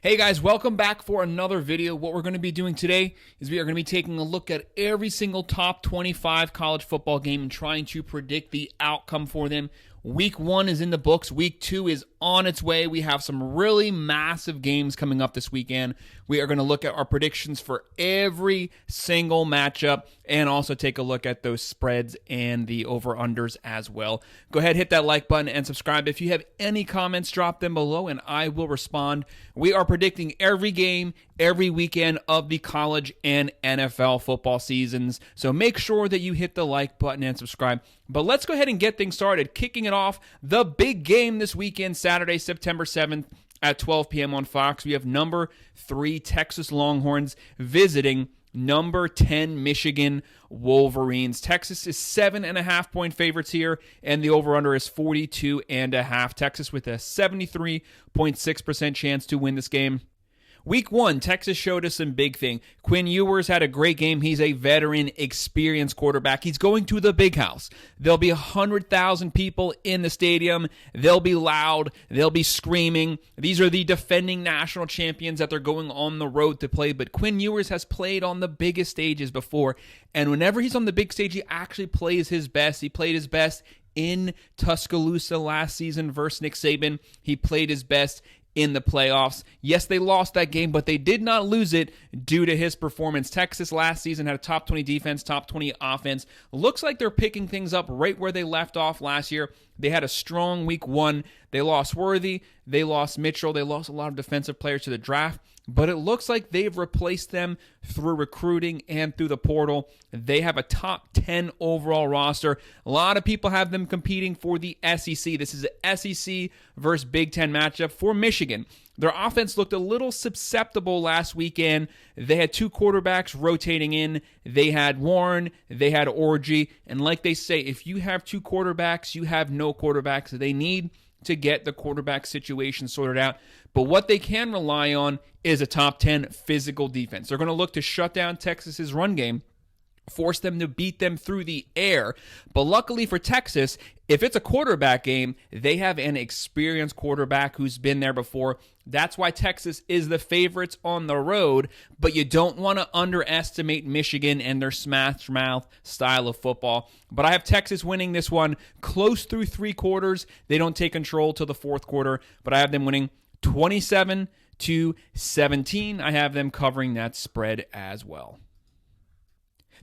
Hey guys, welcome back for another video. What we're going to be doing today is we are going to be taking a look at every single top 25 college football game and trying to predict the outcome for them. Week 1 is in the books. Week 2 is on its way. We have some really massive games coming up this weekend. We are going to look at our predictions for every single matchup and also take a look at those spreads and the over-unders as well. Go ahead, hit that like button and subscribe. If you have any comments, drop them below and I will respond. We are predicting every game, every weekend of the college and NFL football seasons. So make sure that you hit the like button and subscribe. But let's go ahead and get things started. Kicking it off, the big game this weekend, Saturday, September 7th at 12 p.m. on Fox. We have number 3 Texas Longhorns visiting number 10 Michigan Wolverines. Texas is 7.5-point favorites here, and the over-under is 42.5. Texas with a 73.6% chance to win this game. Week 1, Texas showed us some big thing. Quinn Ewers had a great game. He's a veteran, experienced quarterback. He's going to the big house. There'll be 100,000 people in the stadium. They'll be loud. They'll be screaming. These are the defending national champions that they're going on the road to play. But Quinn Ewers has played on the biggest stages before. And whenever he's on the big stage, he actually plays his best. He played his best in Tuscaloosa last season versus Nick Saban. He played his best in the playoffs. Yes, they lost that game, but they did not lose it due to his performance. Texas last season had a top 20 defense, top 20 offense. Looks like they're picking things up right where they left off last year. They had a strong week 1. They lost Worthy. They lost Mitchell. They lost a lot of defensive players to the draft, but it looks like they've replaced them through recruiting and through the portal. They have a top 10 overall roster. A lot of people have them competing for the SEC. This is an SEC versus Big Ten matchup for Michigan. Their offense looked a little susceptible last weekend. They had 2 quarterbacks rotating in. They had Warren, they had Orgy, and like they say, if you have 2 quarterbacks, you have no quarterbacks. They need to get the quarterback situation sorted out. But what they can rely on is a top 10 physical defense. They're going to look to shut down Texas's run game, force them to beat them through the air. But luckily for Texas, if it's a quarterback game, they have an experienced quarterback who's been there before. That's why Texas is the favorites on the road, but you don't want to underestimate Michigan and their smash mouth style of football. But I have Texas winning this one close through 3 quarters. They don't take control till the 4th quarter, but I have them winning 27-17. I have them covering that spread as well.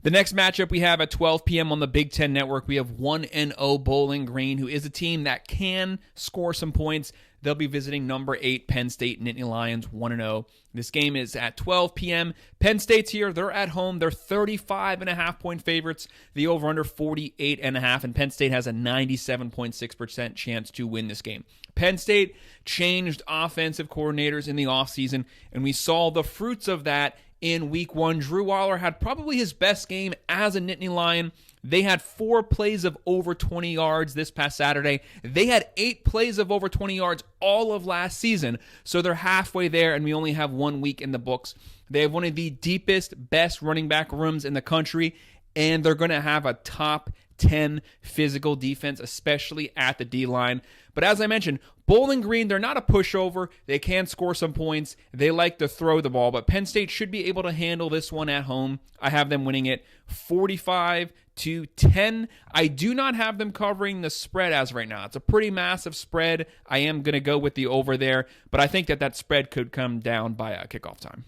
The next matchup we have at 12 p.m. on the Big Ten Network, we have 1-0 Bowling Green, who is a team that can score some points. They'll be visiting number 8 Penn State Nittany Lions, 1-0. This game is at 12 p.m. Penn State's here. They're at home. They're 35.5-point favorites. The over-under 48.5, and Penn State has a 97.6% chance to win this game. Penn State changed offensive coordinators in the offseason, and we saw the fruits of that in week 1. Drew Waller had probably his best game as a Nittany Lion. They had 4 plays of over 20 yards this past Saturday. They had 8 plays of over 20 yards all of last season. So they're halfway there, and we only have 1 week in the books. They have one of the deepest, best running back rooms in the country, and they're going to have a top 10 physical defense, especially at the D-line. But as I mentioned, Bowling Green, they're not a pushover. They can score some points. They like to throw the ball, but Penn State should be able to handle this one at home. I have them winning it 45-10. I do not have them covering the spread as right now. It's a pretty massive spread. I am going to go with the over there, but I think that spread could come down by kickoff time.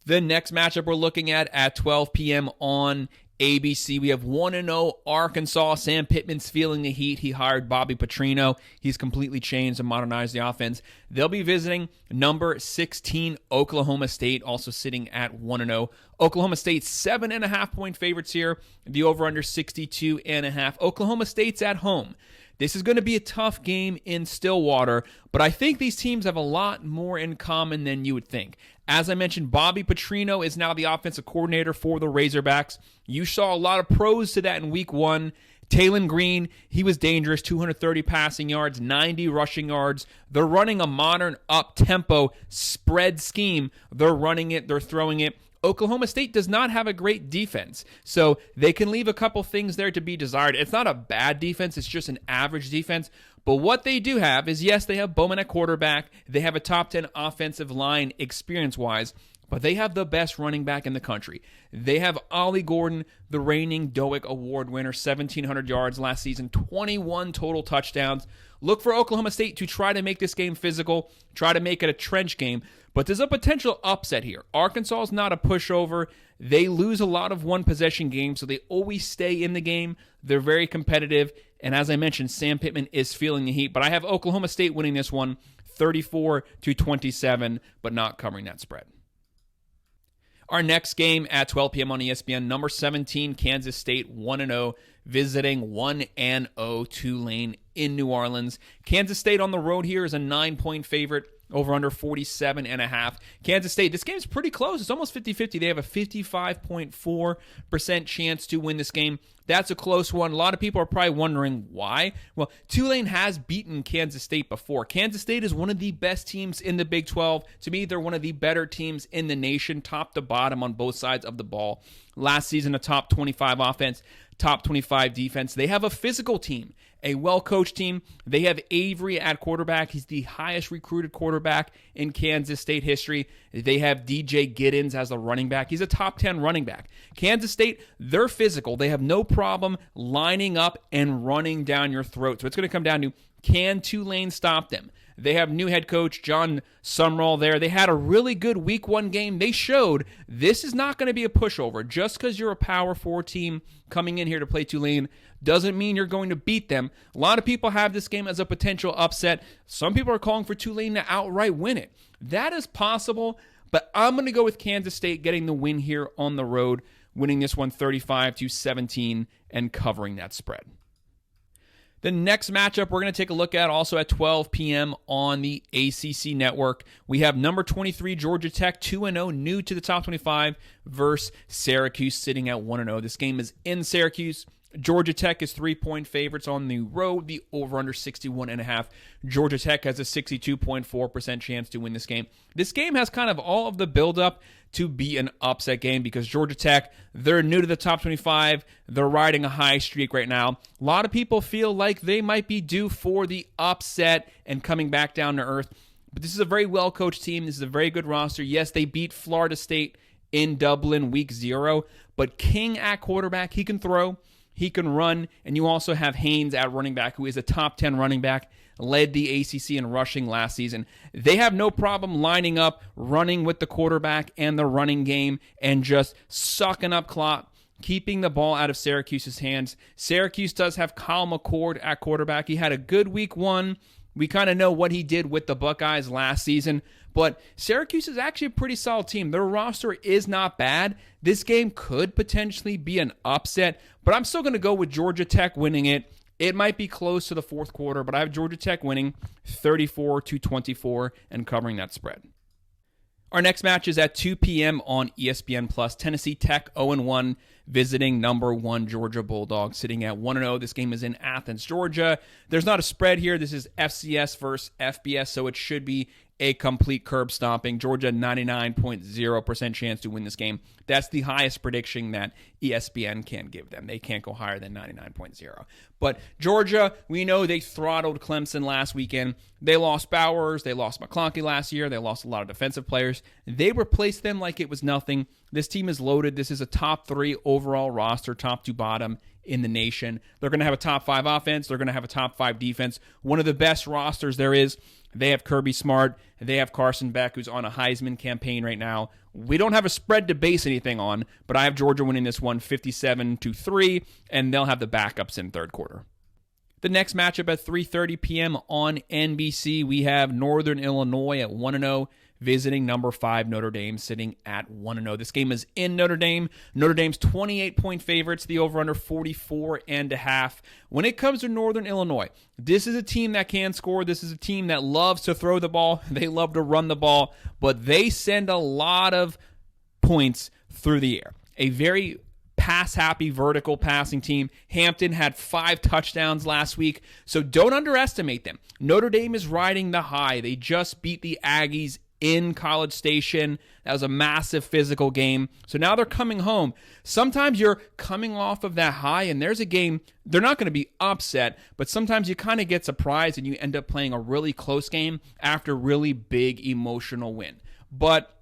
The next matchup we're looking at 12 p.m. on ABC, we have 1-0 Arkansas. Sam Pittman's feeling the heat. He hired Bobby Petrino. He's completely changed and modernized the offense. They'll be visiting number 16 Oklahoma State, also sitting at 1-0. Oklahoma State 7.5-point favorites here. The over-under 62.5. Oklahoma State's at home. This is going to be a tough game in Stillwater, but I think these teams have a lot more in common than you would think. As I mentioned, Bobby Petrino is now the offensive coordinator for the Razorbacks. You saw a lot of pros to that in week 1. Taylon Green, he was dangerous, 230 passing yards, 90 rushing yards. They're running a modern up-tempo spread scheme. They're running it, they're throwing it. Oklahoma State does not have a great defense, so they can leave a couple things there to be desired. It's not a bad defense, it's just an average defense. But what they do have is, yes, they have Bowman at quarterback. They have a top 10 offensive line experience-wise, but they have the best running back in the country. They have Ollie Gordon, the reigning Doak Award winner, 1,700 yards last season, 21 total touchdowns. Look for Oklahoma State to try to make this game physical, try to make it a trench game, but there's a potential upset here. Arkansas is not a pushover. They lose a lot of one-possession games, so they always stay in the game. They're very competitive, and as I mentioned, Sam Pittman is feeling the heat, but I have Oklahoma State winning this one 34-27, but not covering that spread. Our next game at 12 p.m. on ESPN, number 17, Kansas State, 1-0, visiting 1-0 Tulane in New Orleans. Kansas State on the road here is a 9-point favorite, over under 47.5. Kansas State, this game's pretty close. It's almost 50-50. They have a 55.4% chance to win this game. That's a close one. A lot of people are probably wondering why. Well, Tulane has beaten Kansas State before. Kansas State is one of the best teams in the Big 12. To me, they're one of the better teams in the nation, top to bottom on both sides of the ball. Last season, a top 25 offense, top 25 defense. They have a physical team, a well-coached team. They have Avery at quarterback. He's the highest recruited quarterback in Kansas State history. They have DJ Giddens as a running back. He's a top 10 running back. Kansas State, they're physical. They have no problem lining up and running down your throat. So it's going to come down to, can Tulane stop them? They have new head coach John Sumrall there. They had a really good week 1 game. They showed this is not going to be a pushover. Just because you're a Power 4 team coming in here to play Tulane doesn't mean you're going to beat them. A lot of people have this game as a potential upset. Some people are calling for Tulane to outright win it. That is possible, but I'm going to go with Kansas State getting the win here on the road, winning this one 35-17 and covering that spread. The next matchup we're going to take a look at also at 12 p.m. on the ACC network. We have number 23 Georgia Tech, 2-0, new to the top 25, versus Syracuse sitting at 1-0. This game is in Syracuse. Georgia Tech is 3-point favorites on the road, the over-under 61.5. Georgia Tech has a 62.4% chance to win this game. This game has kind of all of the build-up to be an upset game because Georgia Tech, they're new to the top 25. They're riding a high streak right now. A lot of people feel like they might be due for the upset and coming back down to earth. But this is a very well-coached team. This is a very good roster. Yes, they beat Florida State in Dublin week 0, but King at quarterback, he can throw. He can run, and you also have Haynes at running back, who is a top 10 running back, led the ACC in rushing last season. They have no problem lining up, running with the quarterback and the running game, and just sucking up clock, keeping the ball out of Syracuse's hands. Syracuse does have Kyle McCord at quarterback. He had a good week 1. We kind of know what he did with the Buckeyes last season, but Syracuse is actually a pretty solid team. Their roster is not bad. This game could potentially be an upset, but I'm still going to go with Georgia Tech winning it. It might be close to the fourth quarter, but I have Georgia Tech winning 34-24 and covering that spread. Our next match is at 2 p.m. on ESPN+. Tennessee Tech 0-1 visiting number 1 Georgia Bulldogs sitting at 1-0. This game is in Athens, Georgia. There's not a spread here. This is FCS versus FBS, so it should be a complete curb stomping. Georgia 99.0% chance to win this game. That's the highest prediction that ESPN can give them. They can't go higher than 99.0. But Georgia, we know they throttled Clemson last weekend. They lost Bowers. They lost McClunky last year. They lost a lot of defensive players. They replaced them like it was nothing. This team is loaded. This is a top 3 overall roster, top to bottom in the nation. They're going to have a top 5 offense. They're going to have a top 5 defense. One of the best rosters there is. They have Kirby Smart. They have Carson Beck, who's on a Heisman campaign right now. We don't have a spread to base anything on, but I have Georgia winning this one 57-3, and they'll have the backups in third quarter. The next matchup at 3:30 p.m. on NBC, we have Northern Illinois at 1-0, visiting number 5 Notre Dame, sitting at 1-0. This game is in Notre Dame. Notre Dame's 28-point favorites, the over-under 44.5. When it comes to Northern Illinois, this is a team that can score. This is a team that loves to throw the ball. They love to run the ball, but they send a lot of points through the air. A very pass-happy, vertical passing team. Hampton had 5 touchdowns last week, so don't underestimate them. Notre Dame is riding the high. They just beat the Aggies in College Station. That was a massive physical game. So now they're coming home. Sometimes you're coming off of that high, and there's a game, they're not going to be upset, but sometimes you kind of get surprised and you end up playing a really close game after a really big emotional win. But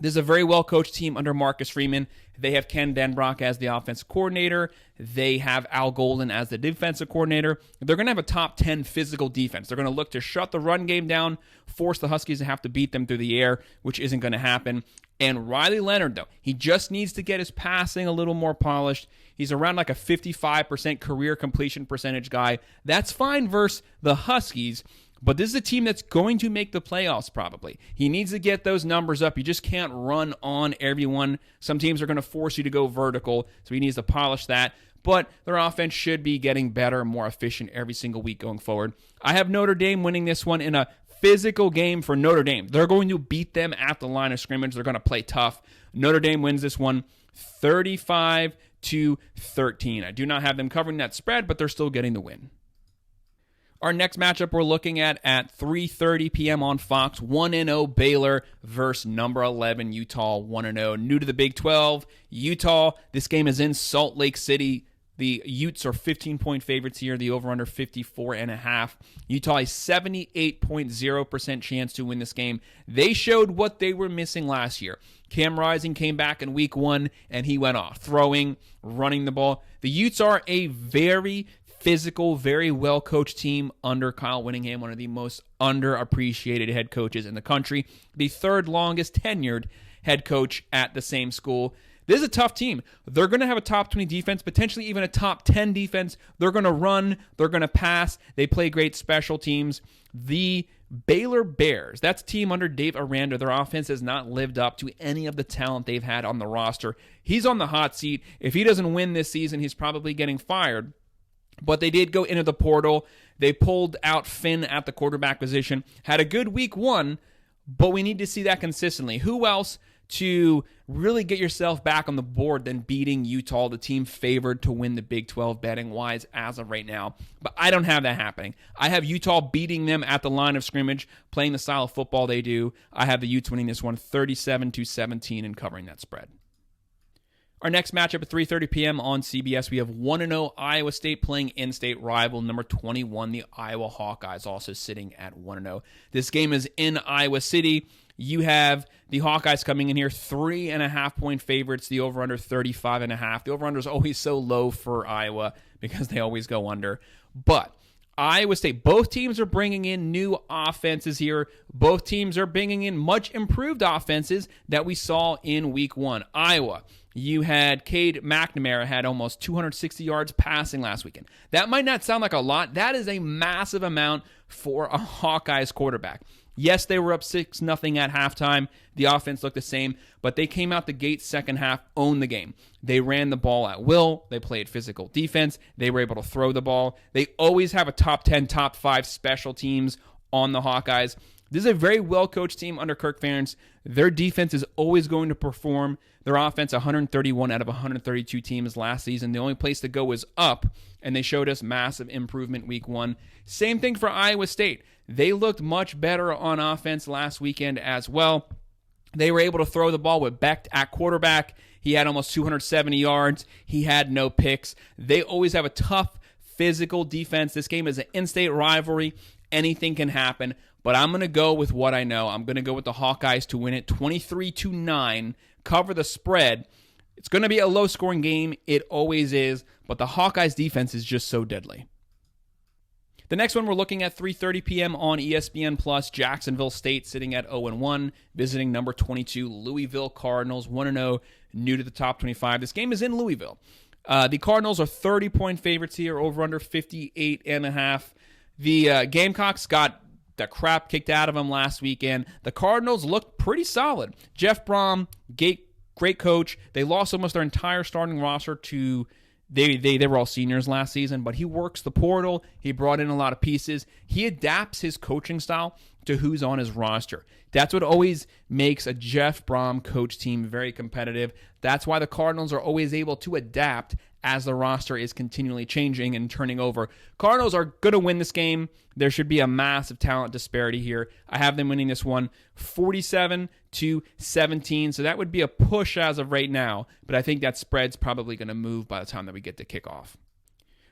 this is a very well-coached team under Marcus Freeman. They have Ken Denbrock as the offensive coordinator. They have Al Golden as the defensive coordinator. They're going to have a top 10 physical defense. They're going to look to shut the run game down, force the Huskies to have to beat them through the air, which isn't going to happen. And Riley Leonard, though, he just needs to get his passing a little more polished. He's around like a 55% career completion percentage guy. That's fine versus the Huskies. But this is a team that's going to make the playoffs probably. He needs to get those numbers up. You just can't run on everyone. Some teams are going to force you to go vertical, so he needs to polish that. But their offense should be getting better and more efficient every single week going forward. I have Notre Dame winning this one in a physical game for Notre Dame. They're going to beat them at the line of scrimmage. They're going to play tough. Notre Dame wins this one 35-13. I do not have them covering that spread, but they're still getting the win. Our next matchup we're looking at 3:30 p.m. on Fox, 1-0 Baylor versus number 11 Utah, 1-0. New to the Big 12, Utah. This game is in Salt Lake City. The Utes are 15-point favorites here. The over-under 54.5. Utah a 78.0% chance to win this game. They showed what they were missing last year. Cam Rising came back in week 1, and he went off, throwing, running the ball. The Utes are a very physical, very well-coached team under Kyle Whittingham, one of the most underappreciated head coaches in the country, the third longest tenured head coach at the same school. This is a tough team. They're going to have a top 20 defense, potentially even a top 10 defense. They're going to run. They're going to pass. They play great special teams. The Baylor Bears, that's a team under Dave Aranda. Their offense has not lived up to any of the talent they've had on the roster. He's on the hot seat. If he doesn't win this season, he's probably getting fired. But they did go into the portal. They pulled out Finn at the quarterback position. Had a good week 1, but we need to see that consistently. Who else to really get yourself back on the board than beating Utah, the team favored to win the Big 12 betting-wise as of right now? But I don't have that happening. I have Utah beating them at the line of scrimmage, playing the style of football they do. I have the Utes winning this one 37-17 and covering that spread. Our next matchup at 3:30 p.m. on CBS, we have 1-0 Iowa State playing in-state rival number 21, the Iowa Hawkeyes, also sitting at 1-0. This game is in Iowa City. You have the Hawkeyes coming in here, 3.5-point favorites, the over-under 35.5. The over-under is always so low for Iowa because they always go under. But Iowa State, both teams are bringing in new offenses here. Both teams are bringing in much improved offenses that we saw in week 1. Iowa, you had Cade McNamara had almost 260 yards passing last weekend. That might not sound like a lot. That is a massive amount for a Hawkeyes quarterback. Yes, they were up 6-0 at halftime. The offense looked the same, but they came out the gate second half, owned the game. They ran the ball at will. They played physical defense. They were able to throw the ball. They always have a top 10, top 5 special teams on the Hawkeyes. This is a very well-coached team under Kirk Ferentz. Their defense is always going to perform. Their offense, 131 out of 132 teams last season. The only place to go was up, and they showed us massive improvement week 1. Same thing for Iowa State. They looked much better on offense last weekend as well. They were able to throw the ball with Becht at quarterback. He had almost 270 yards. He had no picks. They always have a tough physical defense. This game is an in-state rivalry. Anything can happen. But I'm going to go with what I know. I'm going to go with the Hawkeyes to win it 23-9, cover the spread. It's going to be a low-scoring game. It always is. But the Hawkeyes defense is just so deadly. The next one we're looking at 3:30 p.m. on ESPN+, Jacksonville State sitting at 0-1, visiting number 22, Louisville Cardinals, 1-0, new to the top 25. This game is in Louisville. The Cardinals are 30-point favorites here, over under 58.5. The Gamecocks got the crap kicked out of them last weekend. The Cardinals looked pretty solid. Jeff Brom, great coach. They lost almost their entire starting roster to... They were all seniors last season, but he works the portal. He brought in a lot of pieces. He adapts his coaching style to who's on his roster. That's what always makes a Jeff Brom coach team very competitive. That's why the Cardinals are always able to adapt as the roster is continually changing and turning over. Cardinals are going to win this game. There should be a massive talent disparity here. I have them winning this one 47-17, so that would be a push as of right now, but I think that spread's probably going to move by the time that we get to kickoff.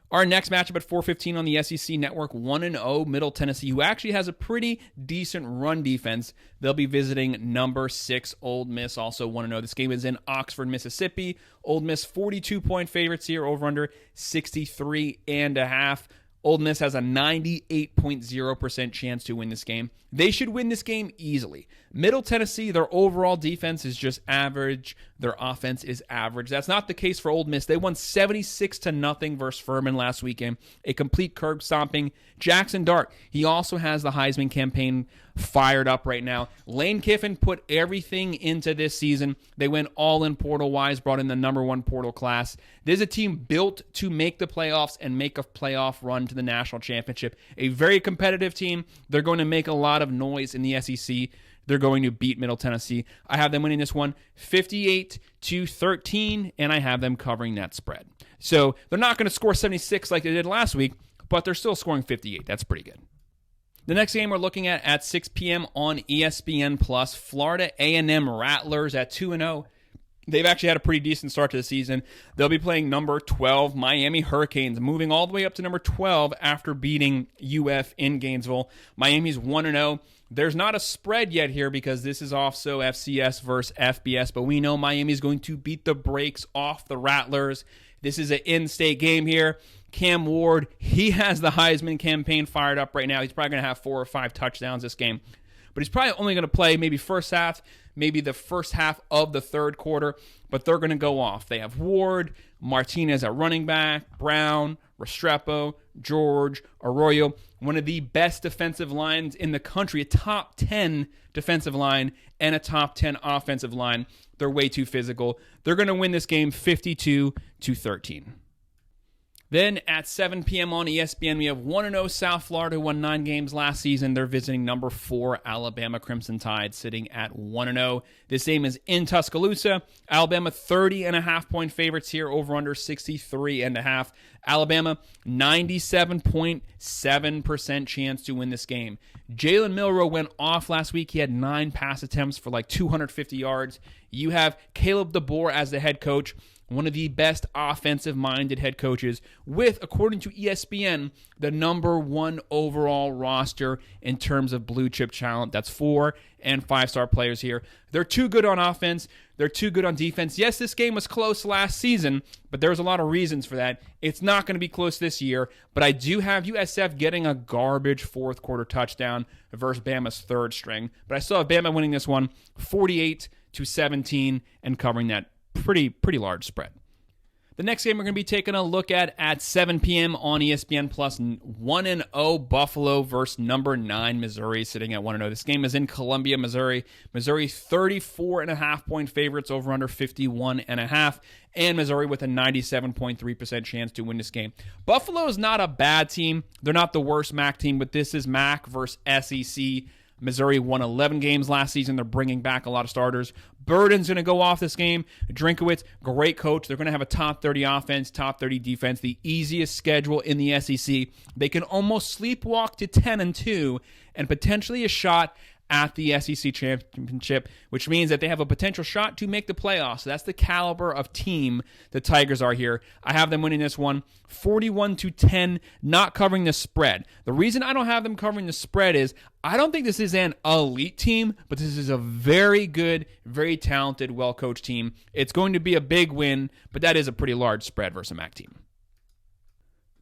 Our next matchup at 4:15 on the SEC Network, 1-0 Middle Tennessee, who actually has a pretty decent run defense. They'll be visiting number 6 Ole Miss, also 1-0. This game is in Oxford, Mississippi. Ole Miss 42-point favorites here, over under 63.5. Ole Miss has a 98.0% chance to win this game. They should win this game easily. Middle Tennessee, their overall defense is just average. Their offense is average. That's not the case for Ole Miss. They won 76-0 versus Furman last weekend. A complete curb stomping. Jackson Dart, he also has the Heisman campaign fired up right now. Lane Kiffin put everything into this season. They went all in portal-wise, brought in the number 1 portal class. This is a team built to make the playoffs and make a playoff run to the national championship. A very competitive team. They're going to make a lot of noise in the SEC. They're going to beat Middle Tennessee. I have them winning this one 58-13, and I have them covering that spread. So they're not going to score 76 like they did last week, but they're still scoring 58. That's pretty good. The next game we're looking at 6 p.m. on ESPN+, Florida A&M Rattlers at 2-0. They've actually had a pretty decent start to the season. They'll be playing number 12 Miami Hurricanes, moving all the way up to number 12 after beating UF in Gainesville. Miami's 1-0. There's not a spread yet here because this is also FCS versus FBS, but we know Miami's going to beat the brakes off the Rattlers. This is an in-state game here. Cam Ward, he has the Heisman campaign fired up right now. He's probably going to have 4 or 5 touchdowns this game. But he's probably only going to play maybe first half, maybe the first half of the third quarter, but they're going to go off. They have Ward, Martinez at running back, Brown, Restrepo, George, Arroyo, one of the best defensive lines in the country, a top 10 defensive line and a top 10 offensive line. They're way too physical. They're going to win this game 52-13. Then at 7 p.m. on ESPN, we have 1-0 South Florida, who won 9 games last season. They're visiting number 4 Alabama Crimson Tide, sitting at 1-0. This game is in Tuscaloosa. Alabama 30.5-point favorites here, over under 63.5. Alabama 97.7% chance to win this game. Jalen Milroe went off last week. He had 9 pass attempts for like 250 yards. You have Caleb DeBoer as the head coach, one of the best offensive-minded head coaches with, according to ESPN, the number 1 overall roster in terms of blue-chip talent. That's 4 and 5-star players here. They're too good on offense. They're too good on defense. Yes, this game was close last season, but there's a lot of reasons for that. It's not going to be close this year, but I do have USF getting a garbage fourth-quarter touchdown versus Bama's third string. But I still have Bama winning this one 48-17 and covering that pretty large spread. The next game we're going to be taking a look at 7 p.m. on ESPN+, 1-0 Buffalo versus number 9 Missouri, sitting at 1-0. This game is in Columbia, Missouri. Missouri 34.5-point favorites, over under 51.5, and Missouri with a 97.3% chance to win this game. Buffalo is not a bad team. They're not the worst MAC team, but this is MAC versus SEC. Missouri won 11 games last season. They're bringing back a lot of starters. Burden's going to go off this game. Drinkowitz, great coach. They're going to have a top 30 offense, top 30 defense, the easiest schedule in the SEC. They can almost sleepwalk to 10-2 and potentially a shot at the SEC championship, which means that they have a potential shot to make the playoffs. So that's the caliber of team the Tigers are here. I have them winning this one 41-10, not covering the spread. The reason I don't have them covering the spread is I don't think this is an elite team, but this is a very good, very talented, well-coached team. It's going to be a big win, but that is a pretty large spread versus a MAC team.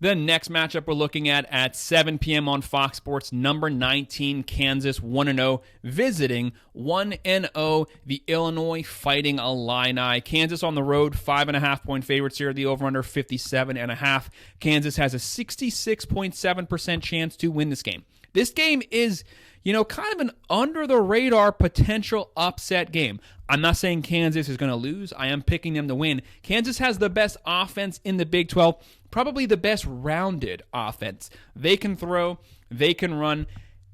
The next matchup we're looking at 7 p.m. on Fox Sports, number 19 Kansas 1-0, visiting 1-0 the Illinois Fighting Illini. Kansas on the road, 5.5-point favorites here, the over-under 57.5. Kansas has a 66.7% chance to win this game. This game is, kind of an under-the-radar potential upset game. I'm not saying Kansas is going to lose. I am picking them to win. Kansas has the best offense in the Big 12, probably the best rounded offense. They can throw, they can run.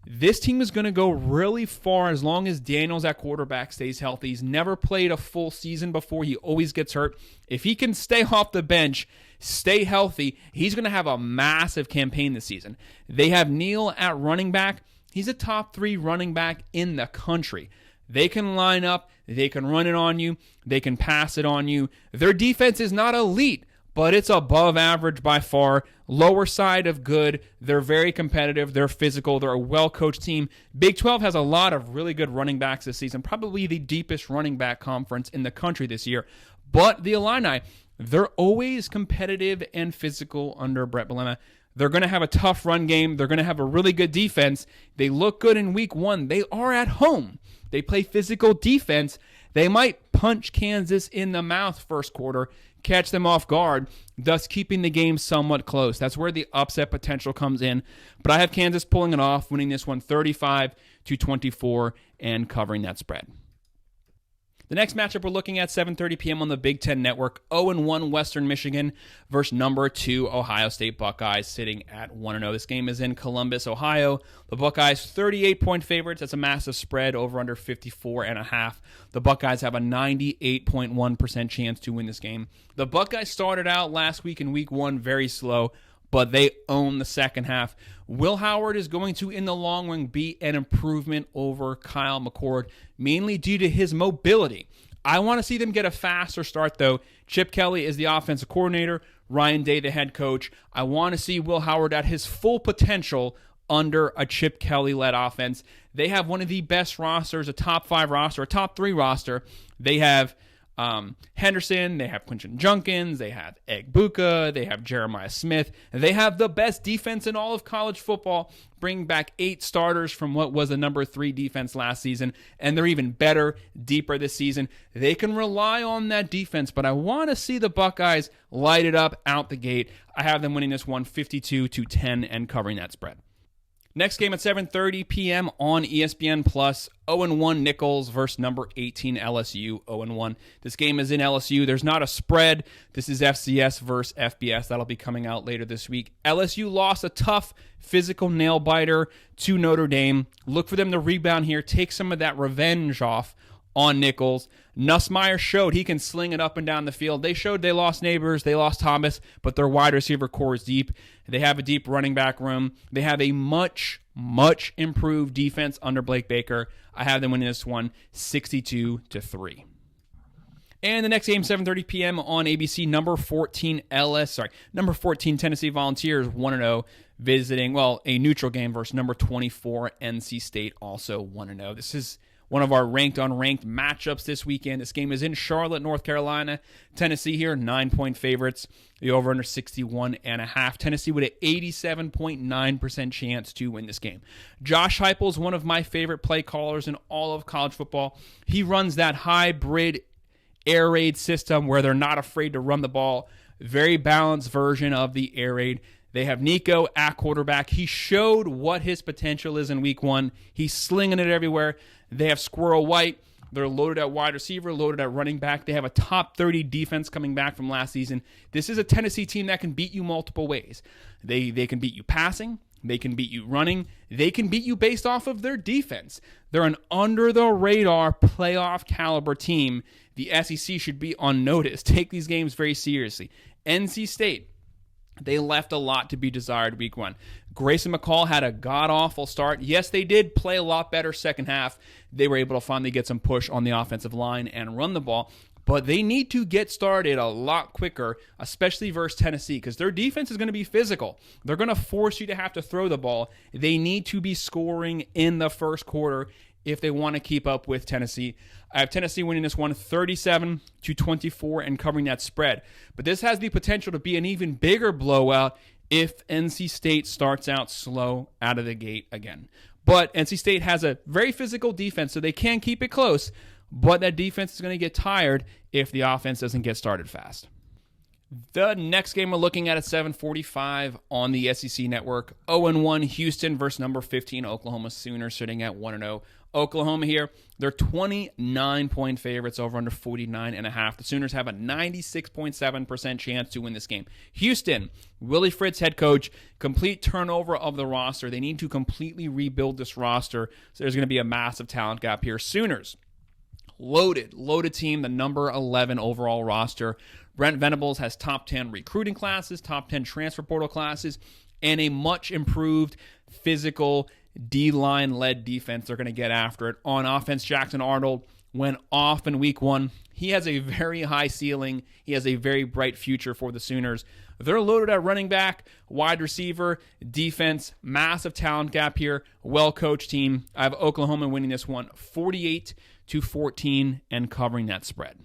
This team is going to go really far as long as Daniels at quarterback stays healthy. He's never played a full season before. He always gets hurt. If he can stay off the bench, stay healthy, he's going to have a massive campaign this season. They have Neal at running back. He's a top 3 running back in the country. They can line up. They can run it on you. They can pass it on you. Their defense is not elite, but it's above average by far. Lower side of good. They're very competitive. They're physical. They're a well-coached team. Big 12 has a lot of really good running backs this season, probably the deepest running back conference in the country this year. But the Illini, they're always competitive and physical under Brett Bielema. They're going to have a tough run game. They're going to have a really good defense. They look good in week 1. They are at home. They play physical defense. They might punch Kansas in the mouth first quarter, catch them off guard, thus keeping the game somewhat close. That's where the upset potential comes in. But I have Kansas pulling it off, winning this one 35-24 and covering that spread. The next matchup we're looking at, 7:30 p.m. on the Big Ten Network, 0-1 Western Michigan versus number 2 Ohio State Buckeyes, sitting at 1-0. This game is in Columbus, Ohio. The Buckeyes, 38-point favorites. That's a massive spread, over under 54.5. The Buckeyes have a 98.1% chance to win this game. The Buckeyes started out last week in week 1 very slow, but they own the second half. Will Howard is going to, in the long run, be an improvement over Kyle McCord, mainly due to his mobility. I want to see them get a faster start, though. Chip Kelly is the offensive coordinator, Ryan Day the head coach. I want to see Will Howard at his full potential under a Chip Kelly-led offense. They have one of the best rosters, a top 5 roster, a top 3 roster. They have Henderson, they have Quinton Junkins, they have Egbuka, they have Jeremiah Smith. They have the best defense in all of college football, bringing back 8 starters from what was a number 3 defense last season, and they're even better, deeper this season. They can rely on that defense, but I want to see the Buckeyes light it up out the gate. I have them winning this one 52-10 and covering that spread. Next game at 7:30 p.m. on ESPN+, 0-1 Nicholls versus number 18 LSU, 0-1. This game is in LSU. There's not a spread. This is FCS versus FBS. That'll be coming out later this week. LSU lost a tough physical nail-biter to Notre Dame. Look for them to rebound here, take some of that revenge off on Nicholls. Nussmeier showed he can sling it up and down the field. They showed they lost Neighbors, they lost Thomas, but their wide receiver core is deep. They have a deep running back room. They have a much improved defense under Blake Baker. I have them winning this one 62-3. And the next game, 7:30 p.m. on ABC, number 14 Tennessee Volunteers, 1-0, visiting, a neutral game versus number 24 NC State, also 1-0. This is one of our ranked-unranked matchups this weekend. This game is in Charlotte, North Carolina. Tennessee here, 9-point favorites. The over-under 61.5. Tennessee with an 87.9% chance to win this game. Josh Heupel is one of my favorite play callers in all of college football. He runs that hybrid air raid system where they're not afraid to run the ball. Very balanced version of the air raid. They have Nico at quarterback. He showed what his potential is in week 1. He's slinging it everywhere. They have Squirrel White. They're loaded at wide receiver, loaded at running back. They have a top 30 defense coming back from last season. This is a Tennessee team that can beat you multiple ways. They can beat you passing. They can beat you running. They can beat you based off of their defense. They're an under-the-radar playoff caliber team. The SEC should be on notice. Take these games very seriously. NC State, they left a lot to be desired week 1. Grayson McCall had a god-awful start. Yes, they did play a lot better second half. They were able to finally get some push on the offensive line and run the ball. But they need to get started a lot quicker, especially versus Tennessee, because their defense is going to be physical. They're going to force you to have to throw the ball. They need to be scoring in the first quarter if they want to keep up with Tennessee. I have Tennessee winning this one 37-24 and covering that spread. But this has the potential to be an even bigger blowout if NC State starts out slow out of the gate again. But NC State has a very physical defense, so they can keep it close. But that defense is going to get tired if the offense doesn't get started fast. The next game we're looking at 7:45 on the SEC Network. 0-1 Houston versus number 15 Oklahoma Sooners, sitting at 1-0. Oklahoma here, they're 29-point favorites over under 49.5. The Sooners have a 96.7% chance to win this game. Houston, Willie Fritz head coach, complete turnover of the roster. They need to completely rebuild this roster, so there's going to be a massive talent gap here. Sooners, loaded team, the number 11 overall roster. Brent Venables has top 10 recruiting classes, top 10 transfer portal classes, and a much improved physical D-line led defense. They're going to get after it. On offense, Jackson Arnold went off in week one. He has a very high ceiling. He has a very bright future for the Sooners. They're loaded at running back, wide receiver, defense, massive talent gap here, well-coached team. I have Oklahoma winning this one 48-14 and covering that spread.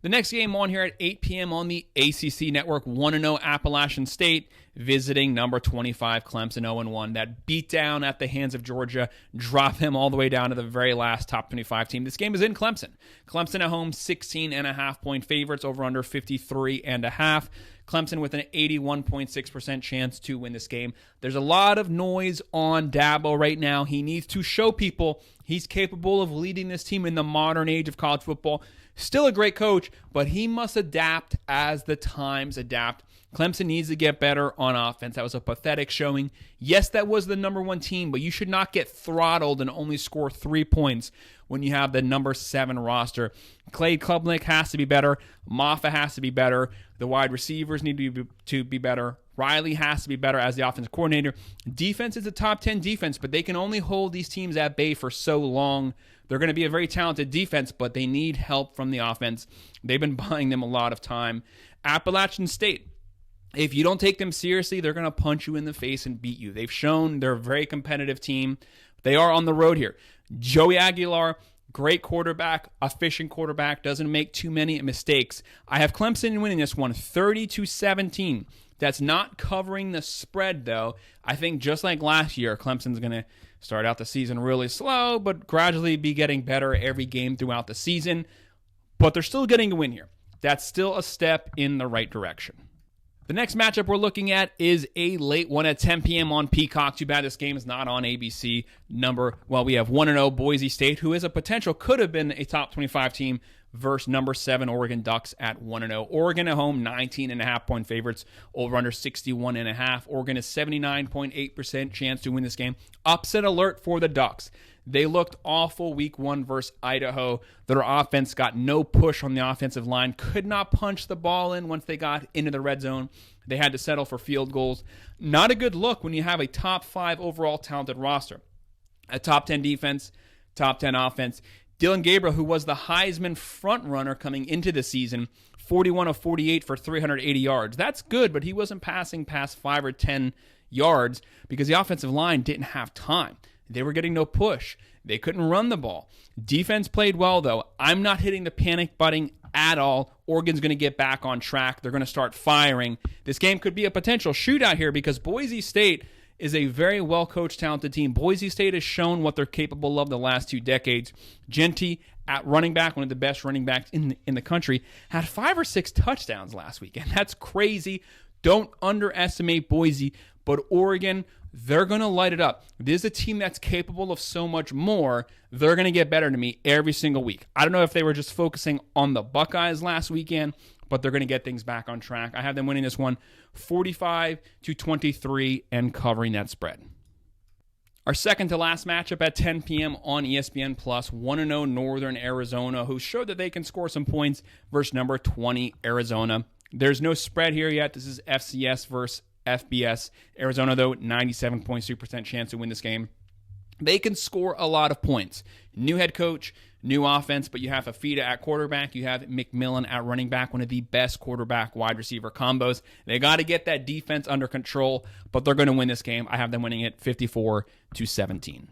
The next game on here at 8 p.m. on the ACC Network, 1-0 Appalachian State visiting number 25 Clemson, 0-1. That beatdown at the hands of Georgia dropped them all the way down to the very last top 25 team. This game is in Clemson. Clemson at home, 16.5-point favorites, over under 53.5. Clemson with an 81.6% chance to win this game. There's a lot of noise on Dabo right now. He needs to show people he's capable of leading this team in the modern age of college football. Still a great coach, but he must adapt as the times adapt. Clemson needs to get better on offense. That was a pathetic showing. Yes, that was the number one team, but you should not get throttled and only score 3 points when you have the number 7 roster. Clay Klubnik has to be better. Maffa has to be better. The wide receivers need to be better. Riley has to be better as the offensive coordinator. Defense is a top 10 defense, but they can only hold these teams at bay for so long. They're going to be a very talented defense, but they need help from the offense. They've been buying them a lot of time. Appalachian State, if you don't take them seriously, they're going to punch you in the face and beat you. They've shown they're a very competitive team. They are on the road here. Joey Aguilar, great quarterback, efficient quarterback, doesn't make too many mistakes. I have Clemson winning this one 30-17. That's not covering the spread, though. I think just like last year, Clemson's going to start out the season really slow, but gradually be getting better every game throughout the season. But they're still getting a win here. That's still a step in the right direction. The next matchup we're looking at is a late one at 10 p.m. on Peacock. Too bad this game is not on ABC. We have 1-0 Boise State, who is a potential, could have been a top 25 team, versus number 7 Oregon Ducks at 1-0. Oregon at home, 19.5-point favorites, over under 61.5. Oregon is 79.8% chance to win this game. Upset alert for the Ducks. They looked awful week 1 versus Idaho. Their offense got no push on the offensive line, could not punch the ball in once they got into the red zone. They had to settle for field goals. Not a good look when you have a top 5 overall talented roster. A top 10 defense, top 10 offense. Dylan Gabriel, who was the Heisman frontrunner coming into the season, 41 of 48 for 380 yards. That's good, but he wasn't passing past 5 or 10 yards because the offensive line didn't have time. They were getting no push. They couldn't run the ball. Defense played well, though. I'm not hitting the panic button at all. Oregon's going to get back on track. They're going to start firing. This game could be a potential shootout here because Boise State is a very well-coached, talented team. Boise State has shown what they're capable of the last 2 decades. Genty, at running back, one of the best running backs in the country, had 5 or 6 touchdowns last week, and that's crazy. Don't underestimate Boise, but Oregon, they're going to light it up. This is a team that's capable of so much more. They're going to get better to me every single week. I don't know if they were just focusing on the Buckeyes last weekend, but they're going to get things back on track. I have them winning this one 45-23 and covering that spread. Our second to last matchup at 10 p.m. on ESPN+, 1-0 Northern Arizona, who showed that they can score some points versus number 20 Arizona. There's no spread here yet. This is FCS versus FBS. Arizona, though, 97.2% chance to win this game. They can score a lot of points. New head coach, new offense, but you have Fafita at quarterback. You have McMillan at running back, one of the best quarterback wide receiver combos. They got to get that defense under control, but they're going to win this game. I have them winning it 54-17.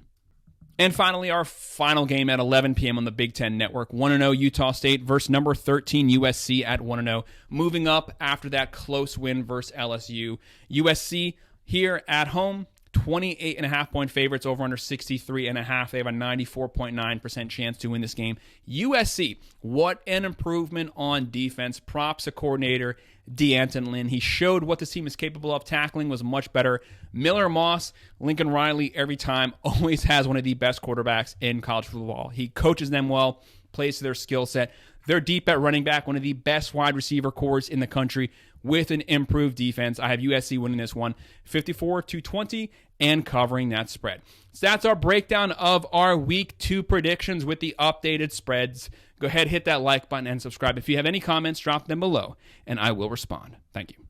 And finally, our final game at 11 p.m. on the Big Ten Network, 1-0 Utah State versus number 13 USC at 1-0. Moving up after that close win versus LSU. USC here at home, 28.5 point favorites, over under 63.5. They have a 94.9% chance to win this game. USC, what an improvement on defense. Props to coordinator D'Anton Lynn. He showed what this team is capable of. Tackling was much better. Miller Moss, Lincoln Riley, every time, always has one of the best quarterbacks in college football. He coaches them well, plays to their skill set. They're deep at running back, one of the best wide receiver cores in the country with an improved defense. I have USC winning this one 54-20 and covering that spread. So that's our breakdown of our Week 2 predictions with the updated spreads. Go ahead, hit that like button and subscribe. If you have any comments, drop them below, and I will respond. Thank you.